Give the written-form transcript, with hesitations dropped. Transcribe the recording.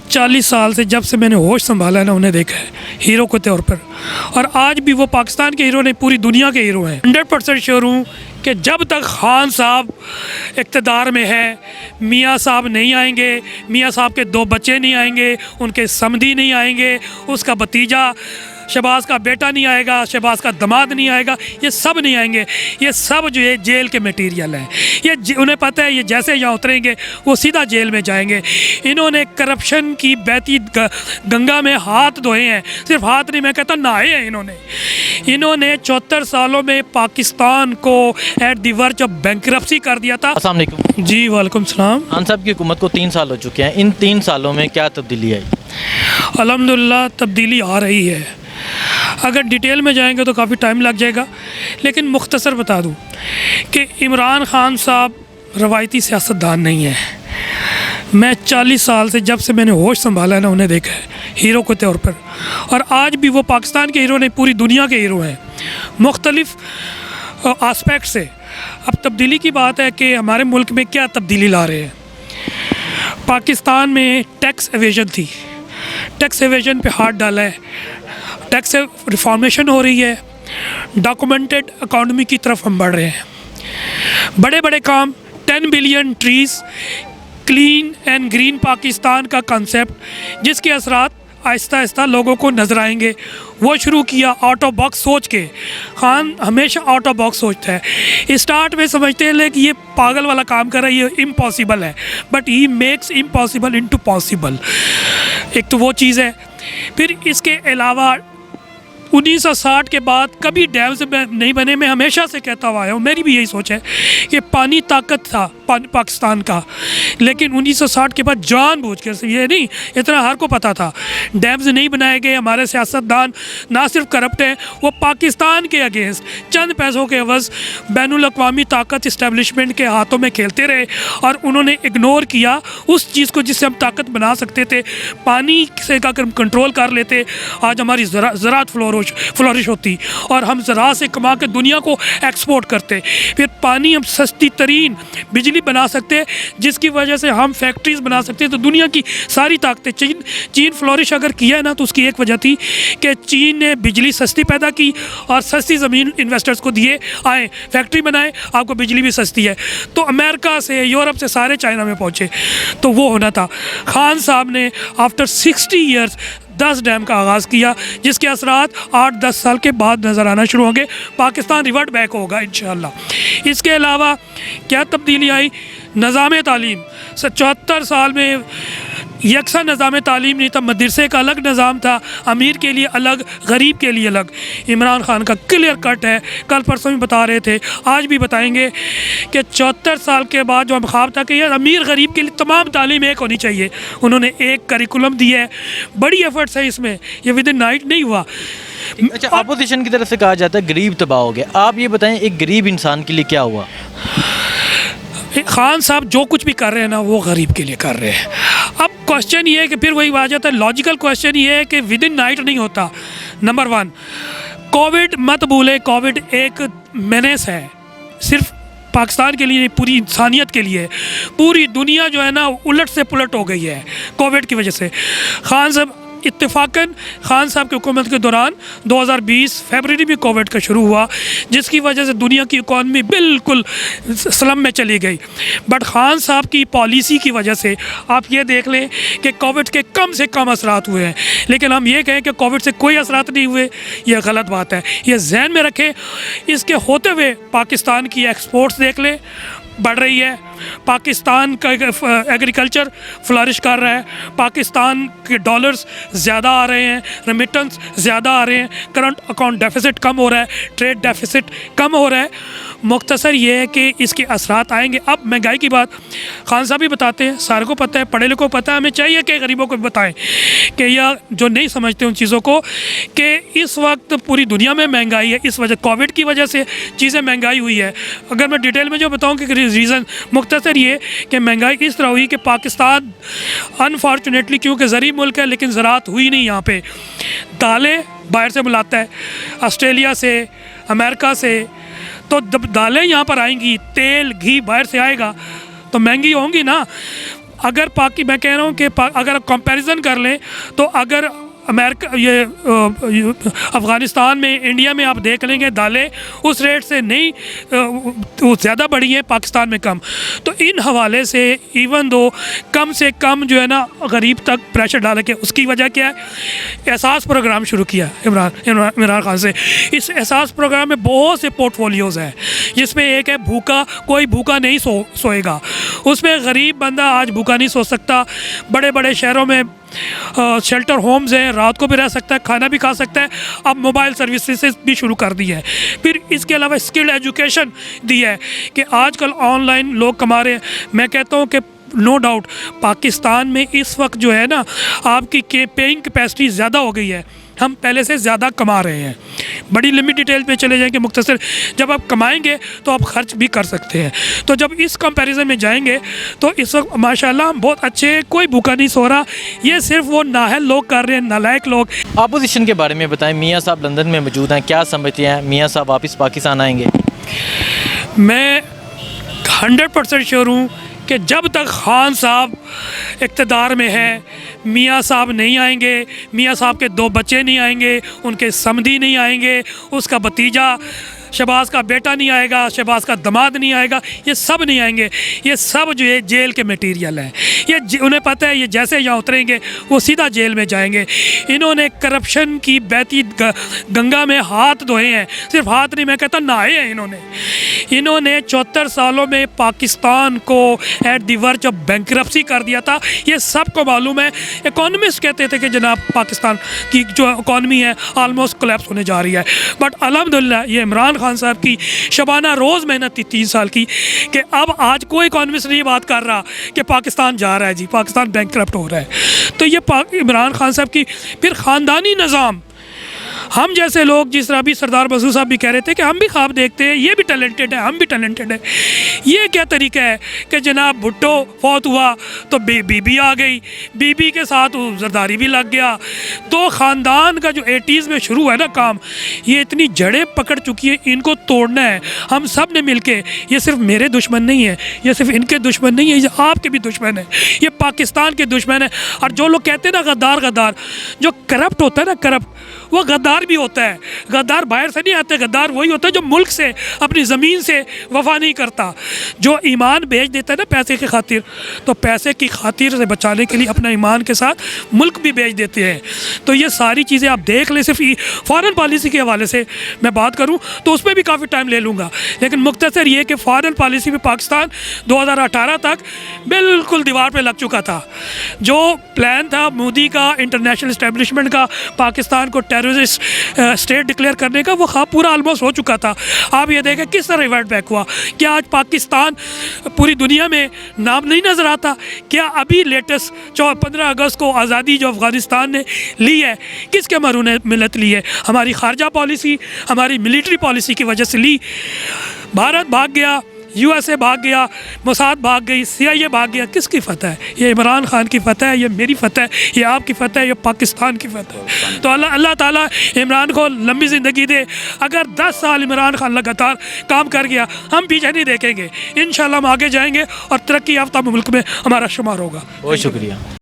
40 साल से जब से मैंने होश संभाला है ना, उन्हें देखा है हीरो के तौर पर, और आज भी वो पाकिस्तान के हीरो नहीं, पूरी दुनिया के हीरो हैं। 100% श्योर हूँ कि जब तक खान साहब इक़्तिदार में है, मियाँ साहब नहीं आएंगे, मियाँ साहब के 2 बच्चे नहीं आएंगे, उनके समधी नहीं आएंगे, उसका भतीजा शहबाज का बेटा नहीं आएगा, शहबाज का दामाद नहीं आएगा, ये सब नहीं आएंगे। ये सब जो है जेल के मटेरियल हैं। ये उन्हें पता है, ये जैसे यहाँ उतरेंगे वो सीधा जेल में जाएंगे। इन्होंने करप्शन की बहती गंगा में हाथ धोए हैं, सिर्फ हाथ नहीं, मैं कहता नहाए हैं इन्होंने 74 सालों में पाकिस्तान को at the verge of bankruptcy कर दिया था। अस्सलाम वालेकुम जी वालेकुम सलाम। खान साहब की हुकूमत को 3 साल हो चुके हैं, इन 3 सालों में क्या तब्दीली आई? अल्हम्दुलिल्लाह तब्दीली आ रही है। अगर डिटेल में जाएंगे तो काफ़ी टाइम लग जाएगा, लेकिन मुख्तसर बता दूं कि इमरान खान साहब रवायती सियासतदान नहीं है। मैं 40 साल से जब से मैंने होश संभाला है ना, उन्हें देखा है हीरो के तौर पर, और आज भी वो पाकिस्तान के हीरो नहीं, पूरी दुनिया के हीरो हैं मुख्तलिफ आस्पेक्ट से। अब तब्दीली की बात है कि हमारे मुल्क में क्या तब्दीली ला रहे हैं। पाकिस्तान में टैक्स एवेजन थी, टैक्स एवेजन पे हाथ डाला है, टैक्स रिफॉर्मेशन हो रही है, डॉक्यूमेंटेड इकॉनमी की तरफ हम बढ़ रहे हैं। बड़े बड़े काम, 10 billion trees, clean and green Pakistan का कंसेप्ट, जिसके असरात आहिस्ता आहिस्ता लोगों को नज़र आएंगे, वो शुरू किया आउट ऑफ बॉक्स सोच के। खान हमेशा आउट ऑफ बॉक्स सोचता है। स्टार्ट में समझते हैं कि ये पागल वाला काम कर रहा है, ये इम्पॉसिबल है, but he makes impossible into possible. एक तो वो चीज़ है। फिर इसके अलावा 1960 के बाद कभी डैम्स नहीं बने। मैं हमेशा से कहता हुआ आया हूँ, मेरी भी यही सोच है कि पानी ताकत था पाकिस्तान का, लेकिन 1960 के बाद जानबूझकर, ये नहीं, इतना हर को पता था, डैम्स नहीं बनाए गए। हमारे सियासतदान ना सिर्फ करप्ट हैं, वो पाकिस्तान के अगेंस्ट चंद पैसों के एवज़ बैनुल-अक़वामी ताकत इस्टेब्लिशमेंट के हाथों में खेलते रहे, और उन्होंने इग्नोर किया उस चीज़ को जिससे हम ताकत बना सकते थे। पानी से अगर हम कंट्रोल कर लेते, आज हमारी ज़राअत फ्लोरिश होती और हम ज़राअत से कमा के दुनिया को एक्सपोर्ट करते। फिर पानी हम सस्ती तरीन बिजली बना सकते हैं, जिसकी वजह से हम फैक्ट्रीज़ बना सकते हैं। तो दुनिया की सारी ताकतें, चीन फ्लोरिश अगर किया है ना, तो उसकी एक वजह थी कि चीन ने बिजली सस्ती पैदा की और सस्ती ज़मीन इन्वेस्टर्स को दिए, आए फैक्ट्री बनाए, आपको बिजली भी सस्ती है। तो अमेरिका से, यूरोप से सारे चाइना में पहुँचे। तो वो होना था। खान साहब ने आफ्टर 60 ईयर्स 10 डैम का आगाज़ किया, जिसके असरात 8-10 साल के बाद नज़र आना शुरू होंगे। पाकिस्तान रिवर्ट बैक होगा इंशाअल्लाह। इसके अलावा क्या तब्दीली आई? निज़ाम तालीम। 74 साल में यकसा निज़ाम तालीम नहीं था, मदरसे का अलग निज़ाम था, अमीर के लिए अलग, गरीब के लिए अलग। इमरान खान का क्लियर कट है, कल परसों में बता रहे थे, आज भी बताएंगे कि 74 साल के बाद जो हम ख्वाब था कि यार अमीर गरीब के लिए तमाम तालीम एक होनी चाहिए, उन्होंने एक करिकुलम दिया है। बड़ी एफर्ट्स है इसमें, ये विद इन नाइट नहीं हुआ। अच्छा, अपोजिशन की तरफ से कहा जाता है गरीब तबाह हो गया। आप ये बताएं, एक गरीब इंसान के लिए क्या हुआ? खान साहब जो कुछ भी कर रहे हैं ना, वो गरीब के लिए कर रहे हैं। अब क्वेश्चन ये है कि फिर वही आ जाता है, लॉजिकल क्वेश्चन ये है कि विद इन नाइट नहीं होता। नंबर 1, कोविड मत भूले, कोविड एक मेनेस है, सिर्फ पाकिस्तान के लिए नहीं, पूरी इंसानियत के लिए। पूरी दुनिया जो है ना उलट से पुलट हो गई है कोविड की वजह से। खान साहब इत्तेफाकन खान साहब की हुकूमत के दौरान 2020 फरवरी में कोविड का शुरू हुआ, जिसकी वजह से दुनिया की इकॉनमी बिल्कुल स्लम में चली गई। बट खान साहब की पॉलिसी की वजह से आप ये देख लें कि कोविड के कम से कम असरात हुए हैं। लेकिन हम ये कहें कि कोविड से कोई असरात नहीं हुए, यह गलत बात है। ये जहन में रखें। इसके होते हुए पाकिस्तान की एक्सपोर्ट्स देख लें, बढ़ रही है। पाकिस्तान का एग्रीकल्चर फ्लरिश कर रहा है, पाकिस्तान के डॉलर्स ज़्यादा आ रहे हैं, रेमिटेंस ज़्यादा आ रहे हैं, करंट अकाउंट डेफिसिट कम हो रहा है, ट्रेड डेफिसिट कम हो रहा है। मुख्तसर ये है कि इसके असरात आएंगे। अब महंगाई की बात खान साहब भी बताते हैं, सारे को पता है, पढ़े लिखों को पता है, हमें चाहिए कि गरीबों को बताएं कि यह जो नहीं समझते उन चीज़ों को, कि इस वक्त पूरी दुनिया में महंगाई है, इस वजह कोविड की वजह से चीज़ें महंगाई हुई है। अगर मैं डिटेल में जो बताऊँ कि रीज़न मुख्तसर ये कि महंगाई इस तरह हुई कि पाकिस्तान अनफॉर्चुनेटली, क्योंकि ज़री मुल्क है लेकिन ज़राअत हुई नहीं यहाँ पे, दालें बाहर से बुलाता है, ऑस्ट्रेलिया से, अमेरिका से। तो जब दालें यहाँ पर आएंगी, तेल घी बाहर से आएगा तो महंगी होंगी ना। अगर मैं कह रहा हूँ कि अगर अगर कंपैरिजन कर लें तो अगर अमेरिका ये अफ़गानिस्तान में इंडिया में आप देख लेंगे दालें उस रेट से नहीं वो ज़्यादा बढ़ी हैं, पाकिस्तान में कम। तो इन हवाले से इवन दो कम से कम जो है ना गरीब तक प्रेशर डाल के उसकी वजह क्या है, एहसास प्रोग्राम शुरू किया इमरान खान से। इस एहसास प्रोग्राम में बहुत से पोर्टफोलियोज़ हैं जिसमें एक है भूखा कोई भूखा नहीं सोएगा। उसमें गरीब बंदा आज भूखा नहीं सो सकता। बड़े बड़े शहरों में शेल्टर होम्स हैं, रात को भी रह सकता है, खाना भी खा सकता है। अब मोबाइल सर्विसेज भी शुरू कर दी है। फिर इसके अलावा स्किल एजुकेशन दी है कि आजकल ऑनलाइन लोग कमा रहे हैं। मैं कहता हूँ कि नो डाउट पाकिस्तान में इस वक्त जो है ना आपकी पेइंग कैपेसिटी ज़्यादा हो गई है, हम पहले से ज़्यादा कमा रहे हैं। बड़ी लंबी डिटेल पे चले जाएंगे मुख्तसर, जब आप कमाएंगे तो आप खर्च भी कर सकते हैं। तो जब इस कंपैरिजन में जाएंगे तो इस वक्त माशाल्लाह हम बहुत अच्छे, कोई भूखा नहीं सो रहा। ये सिर्फ वो नाहल लोग कर रहे हैं, नालायक लोग। अपोजिशन के बारे में बताएं। मियाँ साहब लंदन में मौजूद हैं, क्या समझते हैं मियाँ साहब वापस पाकिस्तान आएंगे? मैं 100% श्योर हूँ कि जब तक खान साहब इक़्तिदार में है मियाँ साहब नहीं आएंगे। मियाँ साहब के 2 बच्चे नहीं आएंगे, उनके समधी नहीं आएंगे, उसका भतीजा शहबाज का बेटा नहीं आएगा, शहबाज का दामाद नहीं आएगा, ये सब नहीं आएंगे। ये सब जो है जेल के मटेरियल हैं। ये उन्हें पता है ये जैसे यहाँ उतरेंगे वो सीधा जेल में जाएंगे। इन्होंने करप्शन की बहती गंगा में हाथ धोए हैं, सिर्फ हाथ नहीं मैं कहता नहाए हैं इन्होंने 74 सालों में पाकिस्तान को at the verge of bankruptcy कर दिया था। ये सबको मालूम है। इकोनॉमिस्ट कहते थे कि जनाब पाकिस्तान की जो इकॉनमी है आलमोस्ट कोलैप्स होने जा रही है। बट अल्हम्दुलिल्लाह ये इमरान खान साहब की शबाना रोज़ मेहनत थी 3 साल की कि अब आज कोई इकोनॉमिस्ट नहीं बात कर रहा कि पाकिस्तान जा रहा है जी, पाकिस्तान बैंकरप्ट हो रहा है। तो ये इमरान खान साहब की फिर ख़ानदानी निज़ाम, हम जैसे लोग जिस तरह अभी सरदार मसूद साहब भी कह रहे थे कि हम भी ख्वाब देखते हैं, ये भी टैलेंटेड है, हम भी टैलेंटेड है। ये क्या तरीका है कि जनाब भुट्टो फौत हुआ तो बीबी आ गई, बीबी के साथ जरदारी भी लग गया। तो ख़ानदान का जो 80s में शुरू है ना काम, ये इतनी जड़ें पकड़ चुकी है, इनको तोड़ना है हम सब ने मिल के। ये सिर्फ मेरे दुश्मन नहीं है, ये सिर्फ इनके दुश्मन नहीं है, ये आपके भी दुश्मन है, ये पाकिस्तान के दुश्मन है। और जो लोग कहते हैं ना गद्दार, जो करप्ट होता है ना करप्ट, वो गद्दार भी होता है। गद्दार बाहर से नहीं आते, गद्दार वही होता है जो मुल्क से, अपनी ज़मीन से वफा नहीं करता, जो ईमान बेच देता है ना पैसे की खातिर, तो पैसे की खातिर से बचाने के लिए अपना ईमान के साथ मुल्क भी बेच देते हैं। तो ये सारी चीज़ें आप देख लें। सिर्फ फ़ॉरेन पॉलिसी के हवाले से मैं बात करूँ तो उसमें भी काफ़ी टाइम ले लूँगा, लेकिन मुख्तसर ये कि फ़ॉरेन पॉलिसी में पाकिस्तान 2018 तक बिल्कुल दीवार पर लग चुका था। जो प्लान था मोदी का इंटरनेशनल इस्टेब्लिशमेंट का पाकिस्तान को टेररिस्ट स्टेट डिक्लेयर करने का, वो ख्वाब पूरा ऑलमोस्ट हो चुका था। आप ये देखें किस तरह रिवर्ट बैक हुआ। क्या आज पाकिस्तान पूरी दुनिया में नाम नहीं नज़र आता? क्या अभी लेटेस्ट 15 अगस्त को आज़ादी जो अफ़गानिस्तान ने ली है किसके मरून मिलत ली है? हमारी खारजा पॉलिसी, हमारी मिलिट्री पॉलिसी की वजह से ली। भारत भाग गया, USA भाग गया, मोसाद भाग गई, CIA भाग गया। किसकी फतह है? ये इमरान खान की फतह है, ये मेरी फतह है, ये आपकी फतह है, ये पाकिस्तान की फतह है। तो अल्लाह ताला इमरान को लंबी ज़िंदगी दे। अगर 10 साल इमरान खान लगातार काम कर गया, हम पीछे नहीं देखेंगे, इंशाल्लाह हम आगे जाएंगे और तरक्की याफ्ता मुल्क में हमारा शुमार होगा। बहुत शुक्रिया।